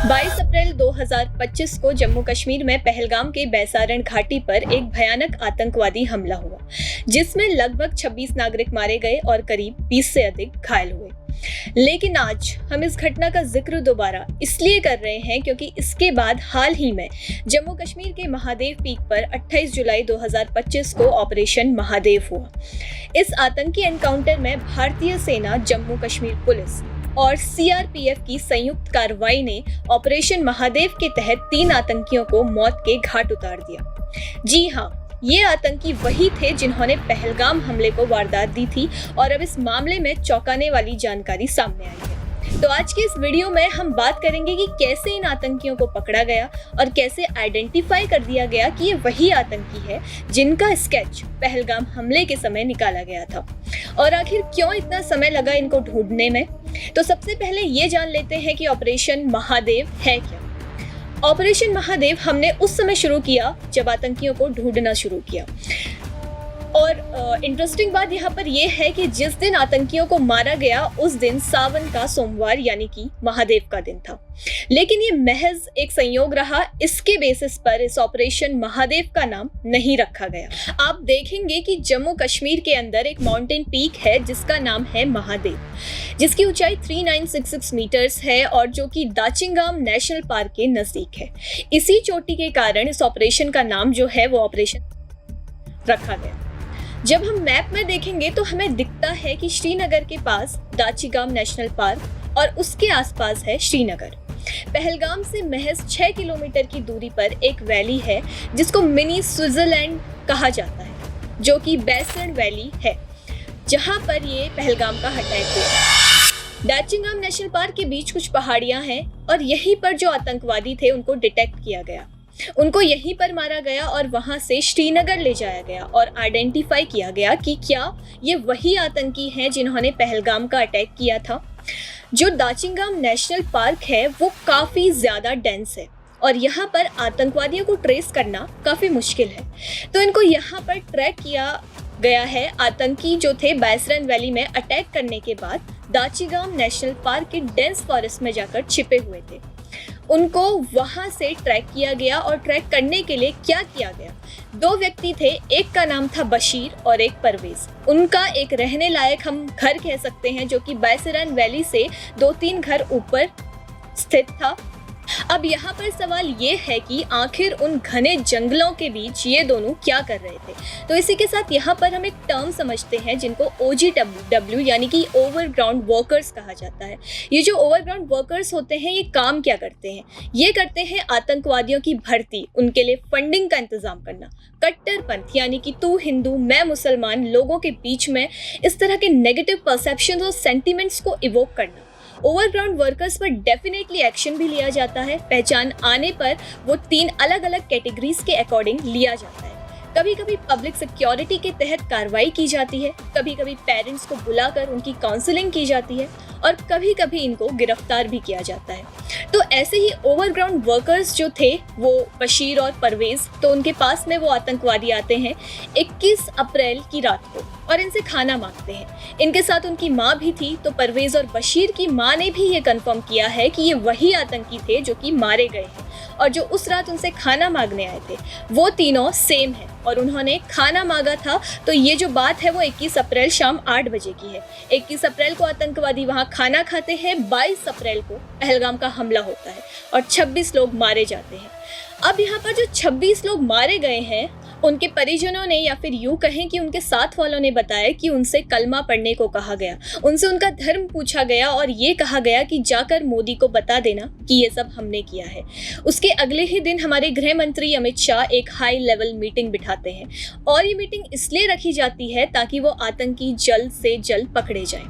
22 अप्रैल 2025 को जम्मू कश्मीर में पहलगाम के बैसारण घाटी पर एक भयानक आतंकवादी हमला हुआ, जिसमें लगभग 26 नागरिक मारे गए और करीब 20 से अधिक घायल हुए। लेकिन आज हम इस घटना का जिक्र दोबारा इसलिए कर रहे हैं क्योंकि इसके बाद हाल ही में जम्मू कश्मीर के महादेव पीक पर 28 जुलाई 2025 को ऑपरेशन महादेव हुआ। इस आतंकी एनकाउंटर में भारतीय सेना, जम्मू कश्मीर पुलिस और सीआरपीएफ की संयुक्त कार्रवाई ने ऑपरेशन महादेव के तहत 3 आतंकियों को मौत के घाट उतार दिया। जी हाँ, ये आतंकी वही थे जिन्होंने पहलगाम हमले को वारदात दी थी और अब इस मामले में चौंकाने वाली जानकारी सामने आई है। तो आज के इस वीडियो में हम बात करेंगे कि कैसे इन आतंकियों को पकड़ा गया और कैसे आइडेंटिफाई कर दिया गया कि ये वही आतंकी है जिनका स्केच पहलगाम हमले के समय निकाला गया था, और आखिर क्यों इतना समय लगा इनको ढूंढने में। तो सबसे पहले ये जान लेते हैं कि ऑपरेशन महादेव है क्या। ऑपरेशन महादेव हमने उस समय शुरू किया जब आतंकियों को ढूंढना शुरू किया, और इंटरेस्टिंग बात यहाँ पर यह है कि जिस दिन आतंकियों को मारा गया उस दिन सावन का सोमवार यानी कि महादेव का दिन था। लेकिन ये महज एक संयोग रहा, इसके बेसिस पर इस ऑपरेशन महादेव का नाम नहीं रखा गया। आप देखेंगे कि जम्मू कश्मीर के अंदर एक माउंटेन पीक है जिसका नाम है महादेव, जिसकी ऊंचाई 3966 मीटर्स है और जो कि दाचिंगम नेशनल पार्क के नजदीक है। इसी चोटी के कारण इस ऑपरेशन का नाम जो है वो ऑपरेशन रखा गया। जब हम मैप में देखेंगे तो हमें दिखता है कि श्रीनगर के पास दाचिंगम नेशनल पार्क और उसके आसपास है श्रीनगर। पहलगाम से महज 6 किलोमीटर की दूरी पर एक वैली है जिसको मिनी स्विट्जरलैंड कहा जाता है, जो कि बैसरण वैली है जहां पर ये पहलगाम का अटैक हुआ। दाचिंगम नेशनल पार्क के बीच कुछ पहाड़ियां हैं और यहीं पर जो आतंकवादी थे उनको डिटेक्ट किया गया, उनको यहीं पर मारा गया और वहां से श्रीनगर ले जाया गया और आइडेंटिफाई किया गया कि क्या ये वही आतंकी हैं जिन्होंने पहलगाम का अटैक किया था। जो दाचिंगम नेशनल पार्क है वो काफी ज्यादा डेंस है और यहाँ पर आतंकवादियों को ट्रेस करना काफी मुश्किल है, तो इनको यहाँ पर ट्रैक किया गया है। आतंकी जो थे बैसरण वैली में अटैक करने के बाद दाचिंगम नेशनल पार्क के डेंस फॉरेस्ट में जाकर छिपे हुए थे, उनको वहां से ट्रैक किया गया। और ट्रैक करने के लिए क्या किया गया, 2 व्यक्ति थे, एक का नाम था बशीर और एक परवेज। उनका एक रहने लायक हम घर कह सकते हैं जो कि बैसरण वैली से 2-3 घर ऊपर स्थित था। अब यहाँ पर सवाल ये है कि आखिर उन घने जंगलों के बीच ये दोनों क्या कर रहे थे। तो इसी के साथ यहाँ पर हम एक टर्म समझते हैं जिनको OGW यानी कि ओवरग्राउंड वर्कर्स कहा जाता है। ये जो ओवरग्राउंड वर्कर्स होते हैं ये काम क्या करते हैं, ये करते हैं आतंकवादियों की भर्ती, उनके लिए फंडिंग का इंतजाम करना, कट्टरपंथ यानी कि तू हिंदू मैं मुसलमान लोगों के बीच में इस तरह के नेगेटिव परसेप्शन और सेंटिमेंट्स को इवोक करना। ओवरग्राउंड वर्कर्स पर डेफिनेटली एक्शन भी लिया जाता है। पहचान आने पर वो 3 अलग अलग कैटेगरीज के अकॉर्डिंग लिया जाता है। कभी कभी पब्लिक सिक्योरिटी के तहत कार्रवाई की जाती है, कभी कभी पेरेंट्स को बुलाकर उनकी काउंसलिंग की जाती है और कभी कभी इनको गिरफ्तार भी किया जाता है। तो ऐसे ही ओवरग्राउंड वर्कर्स जो थे वो बशीर और परवेज, तो उनके पास में वो आतंकवादी आते हैं 21 अप्रैल की रात को और इनसे खाना मांगते हैं। इनके साथ उनकी माँ भी थी, तो परवेज और बशीर की माँ ने भी ये कंफर्म किया है कि ये वही आतंकी थे जो कि मारे गए हैं और जो उस रात उनसे खाना मांगने आए थे वो तीनों सेम है और उन्होंने खाना मांगा था। तो ये जो बात है वो 21 अप्रैल शाम 8 बजे की है। 21 अप्रैल को आतंकवादी वहाँ खाना खाते हैं, 22 अप्रैल को पहलगाम का हमला होता है और 26 लोग मारे जाते हैं। अब यहाँ पर जो 26 लोग मारे गए हैं उनके परिजनों ने या फिर यूं कहें कि उनके साथ वालों ने बताया कि उनसे कलमा पढ़ने को कहा गया, उनसे उनका धर्म पूछा गया और ये कहा गया कि जाकर मोदी को बता देना कि ये सब हमने किया है। उसके अगले ही दिन हमारे गृह मंत्री अमित शाह एक हाई लेवल मीटिंग बिठाते हैं और ये मीटिंग इसलिए रखी जाती है ताकि वो आतंकी जल्द से जल्द पकड़े जाएं।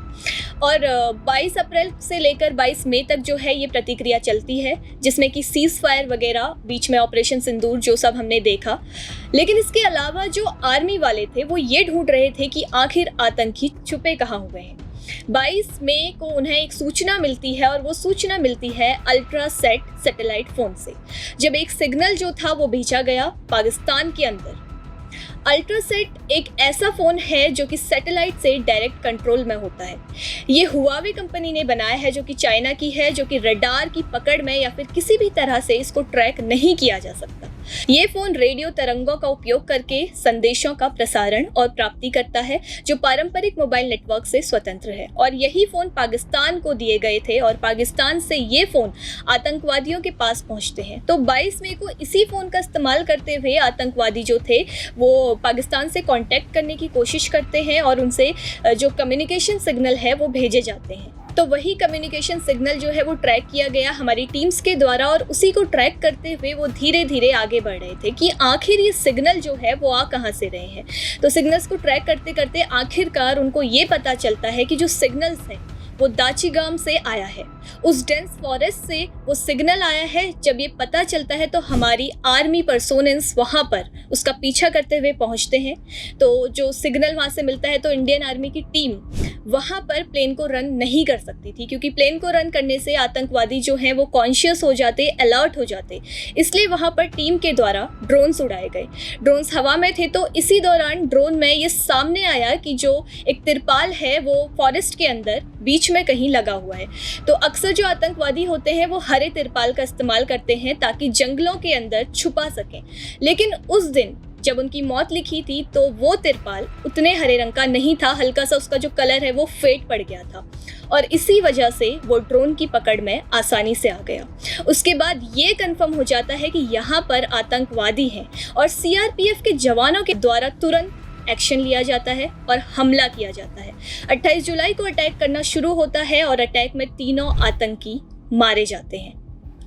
और 22 अप्रैल से लेकर 22 मई तक जो है ये प्रतिक्रिया चलती है, जिसमें कि सीज फायर वगैरह, बीच में ऑपरेशन सिंदूर जो सब हमने देखा। लेकिन इसके अलावा जो आर्मी वाले थे वो ये ढूंढ रहे थे कि आखिर आतंकी छुपे कहाँ हुए हैं। 22 मई को उन्हें एक सूचना मिलती है और वो सूचना मिलती है अल्ट्रासेट सैटेलाइट फोन से, जब एक सिग्नल जो था वो भेजा गया पाकिस्तान के अंदर। अल्ट्रासेट एक ऐसा फ़ोन है जो कि सैटेलाइट से डायरेक्ट कंट्रोल में होता है। ये हुआवे कंपनी ने बनाया है, जो कि चाइना की है, जो कि रडार की पकड़ में या फिर किसी भी तरह से इसको ट्रैक नहीं किया जा सकता। ये फ़ोन रेडियो तरंगों का उपयोग करके संदेशों का प्रसारण और प्राप्ति करता है, जो पारंपरिक मोबाइल नेटवर्क से स्वतंत्र है। और यही फ़ोन पाकिस्तान को दिए गए थे और पाकिस्तान से ये फ़ोन आतंकवादियों के पास पहुंचते हैं। तो 22 मई को इसी फ़ोन का इस्तेमाल करते हुए आतंकवादी जो थे वो पाकिस्तान से कांटेक्ट करने की कोशिश करते हैं और उनसे जो कम्युनिकेशन सिग्नल है वो भेजे जाते हैं। तो वही कम्युनिकेशन सिग्नल जो है वो ट्रैक किया गया हमारी टीम्स के द्वारा और उसी को ट्रैक करते हुए वो धीरे धीरे आगे बढ़ रहे थे कि आखिर ये सिग्नल जो है वो आ कहाँ से रहे हैं। तो सिग्नल्स को ट्रैक करते करते आखिरकार उनको ये पता चलता है कि जो सिग्नल्स हैं वो दाचिगाम से आया है। उस डेंस फॉरेस्ट से वो सिग्नल आया है। जब ये पता चलता है तो हमारी आर्मी पर्सोनेंस वहाँ पर उसका पीछा करते हुए पहुँचते हैं। तो जो सिग्नल वहाँ से मिलता है तो इंडियन आर्मी की टीम वहाँ पर प्लेन को रन नहीं कर सकती थी, क्योंकि प्लेन को रन करने से आतंकवादी जो हैं वो कॉन्शियस हो जाते, अलर्ट हो जाते। इसलिए वहाँ पर टीम के द्वारा ड्रोन्स उड़ाए गए। ड्रोन्स हवा में थे तो इसी दौरान ड्रोन में ये सामने आया कि जो एक तिरपाल है वो फॉरेस्ट के अंदर बीच में कहीं लगा हुआ है। तो अक्सर जो आतंकवादी होते हैं वो हरे तिरपाल का इस्तेमाल करते हैं ताकि जंगलों के अंदर छुपा सकें। लेकिन उस दिन जब उनकी मौत लिखी थी तो वो तिरपाल उतने हरे रंग का नहीं था, हल्का सा उसका जो कलर है वो फेड पड़ गया था और इसी वजह से वो ड्रोन की पकड़ में आसानी से आ गया। उसके बाद ये कंफर्म हो जाता है कि यहाँ पर आतंकवादी हैं और सीआरपीएफ के जवानों के द्वारा तुरंत एक्शन लिया जाता है और हमला किया जाता है। 28 जुलाई को अटैक करना शुरू होता है और अटैक में तीनों आतंकी मारे जाते हैं।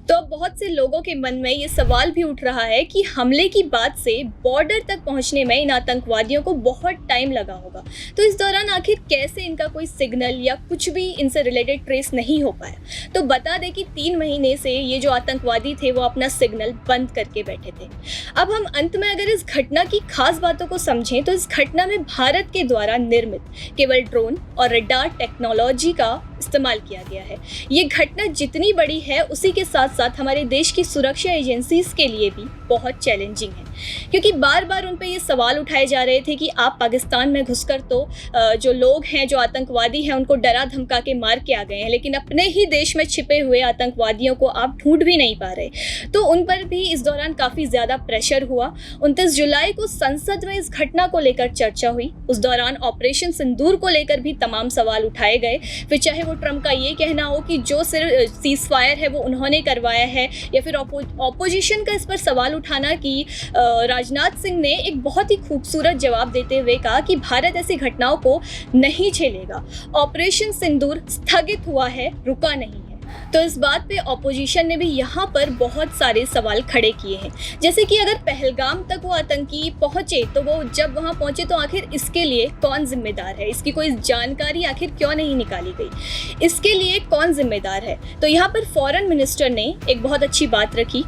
तो अब बहुत से लोगों के मन में ये सवाल भी उठ रहा है कि हमले की बात से बॉर्डर तक पहुंचने में इन आतंकवादियों को बहुत टाइम लगा होगा। तो इस दौरान आखिर कैसे इनका कोई सिग्नल या कुछ भी इनसे रिलेटेड ट्रेस नहीं हो पाया। तो बता दें कि 3 महीने से ये जो आतंकवादी थे वो अपना सिग्नल बंद करके बैठे थे। अब हम अंत में अगर इस घटना की खास बातों को समझें तो इस घटना में भारत के द्वारा निर्मित केवल ड्रोन और रडार टेक्नोलॉजी का इस्तेमाल किया गया है। ये घटना जितनी बड़ी है उसी के साथ साथ हमारे देश की सुरक्षा एजेंसीज के लिए भी बहुत चैलेंजिंग है, क्योंकि बार बार उन पे ये सवाल उठाए जा रहे थे कि आप पाकिस्तान में घुसकर तो जो लोग हैं, जो आतंकवादी हैं, उनको डरा धमका के मार के आ गए हैं, लेकिन अपने ही देश में छिपे हुए आतंकवादियों को आप ढूंढ भी नहीं पा रहे। तो उन पर भी इस दौरान काफ़ी ज़्यादा प्रेशर हुआ। 29 जुलाई को संसद में इस घटना को लेकर चर्चा हुई। उस दौरान ऑपरेशन सिंदूर को लेकर भी तमाम सवाल उठाए गए। फिर चाहे वो ट्रंप का ये कहना हो कि जो सिर्फ सीज फायर है वो उन्होंने करवाया है, या फिर ऑपोजिशन का इस पर सवाल उठाना कि राजनाथ सिंह ने एक बहुत ही खूबसूरत जवाब देते हुए कहा कि भारत ऐसी घटनाओं को नहीं झेलेगा। ऑपरेशन सिंदूर स्थगित हुआ है, रुका नहीं है। तो इस बात पे ऑपोजिशन ने भी यहाँ पर बहुत सारे सवाल खड़े किए हैं, जैसे कि अगर पहलगाम तक वो आतंकी पहुँचे तो वो जब वहाँ पहुँचे तो आखिर इसके लिए कौन जिम्मेदार है, इसकी कोई जानकारी आखिर क्यों नहीं निकाली गई, इसके लिए कौन जिम्मेदार है। तो यहाँ पर फॉरेन मिनिस्टर ने एक बहुत अच्छी बात रखी,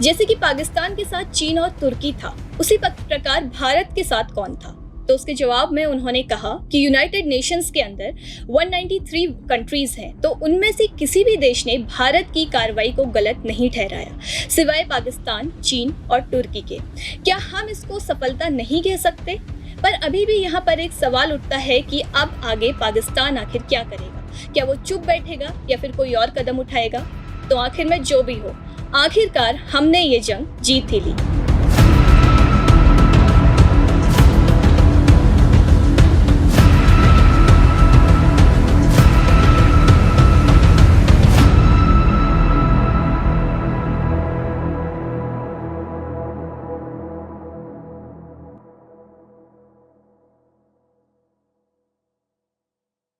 जैसे कि पाकिस्तान के साथ चीन और तुर्की था, उसी प्रकार भारत के साथ कौन था। तो उसके जवाब में उन्होंने कहा कि यूनाइटेड नेशंस के अंदर 193 कंट्रीज हैं, तो उनमें से किसी भी देश ने भारत की कार्रवाई को गलत नहीं ठहराया, सिवाय पाकिस्तान, चीन और तुर्की के। क्या हम इसको सफलता नहीं कह सकते? पर अभी भी यहाँ पर एक सवाल उठता है कि अब आगे पाकिस्तान आखिर क्या करेगा? क्या वो चुप बैठेगा या फिर कोई और कदम उठाएगा? तो आखिर में जो भी हो, आखिरकार हमने ये जंग जीत ही ली।